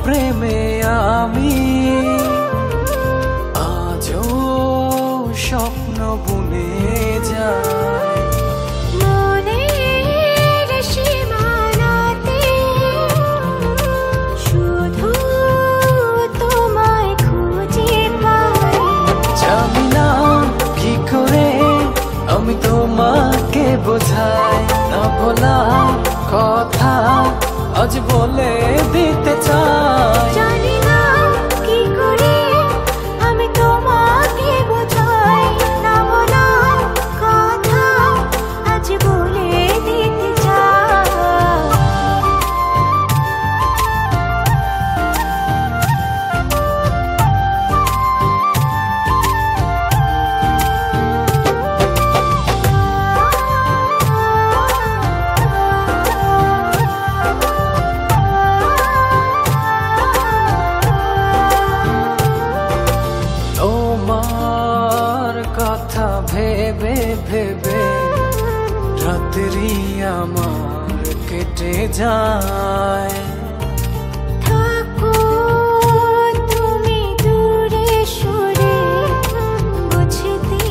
প্রেমে আমি আজও স্বপ্ন বুনে যাই। মনের সীমানাতে শুধু তোমায় খুঁজে পাই। জানি না কি করে আমি তোমাকে বোঝাই, না বলা কথা আজ বলে দিতে চাই। জানি না কি করে আমি তোমাকে বোঝাই, না বলা কথা আজ বলে দিতে চাই। তোমার কথা ভেবে ভেবে রাত্রি আমার কেটে যায়। থাকো তুমি দূরে সরে, বুঝতে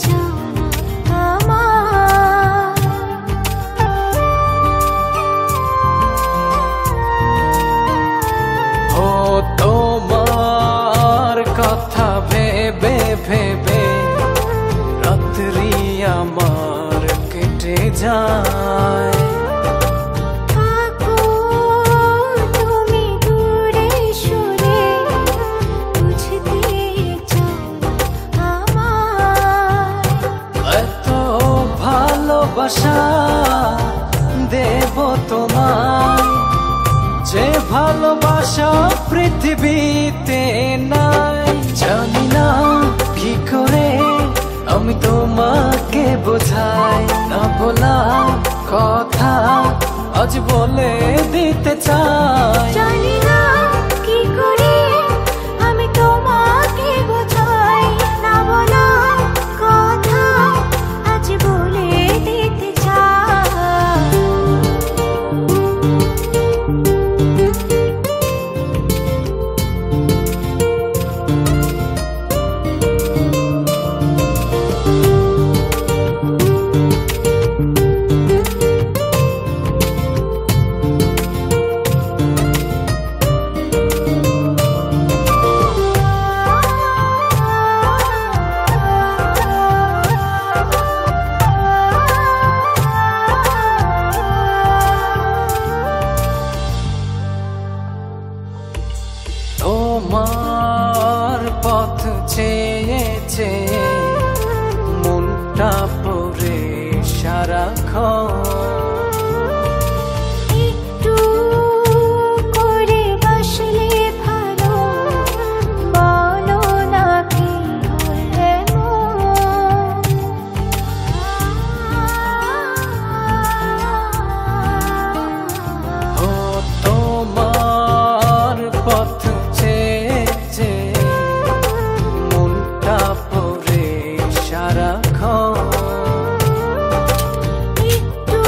চাও না আমার। ও তোমার কথা ভেবে ভেবে রাত্রি আমার কেটে যায়। থাকো তুমি দূরে সরে, বুঝতে চাও না আমার। এত ভালোবাসা দেব তোমায়, যে ভালোবাসা পৃথিবীতে নাই। জানি না কি করে আমি তোমাকে বোঝাই, না বলা কথা আজ বলে দিতে চাই। জানি না কি করে আমি তোমাকে বোঝাই, না বলা কথা আজ বলে দিতে চাই। তোমার পথ চেয়ে চেয়ে মনটা পড়ে সারাক্ষণ। একটু করে বাসলে ভালো, বলো না কি হলে ও তোমার পথ চেয়ে চেয়ে মনটা পড়ে সারাক্ষণ। একটু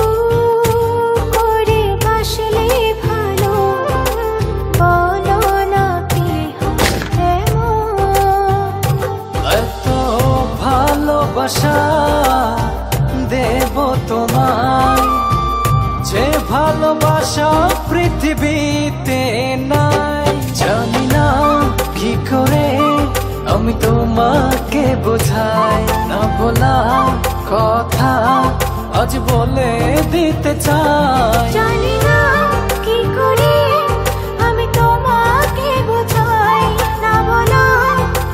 করে বাসলে ভালো, বলো না কি হলে এত ভালোবাসা দেব তোমায়, যে ভালোবাসা পৃথিবীতে নাই। জানি না কি করে আমি তোমাকে বোঝাই, না বলা কথা আজ বলে দিতে চাই। জানি না কি করে আমি তোমাকে বোঝাই, না বলা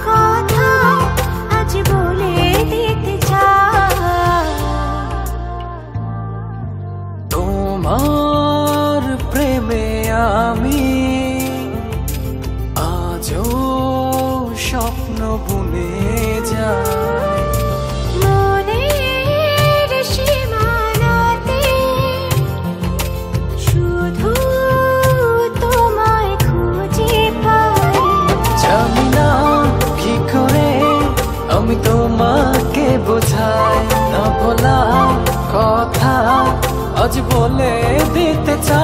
কথা আজ বলে দিতে চাই। তোমার প্রেমে আমি আজও স্বপ্ন বুনে যাই। মনের সীমানাতে শুধু তোমায় খুঁজে পাই। জানি না কি করে আমি তোমাকে বোঝাই, না বলা কথা আজ বলে দিতে চাই।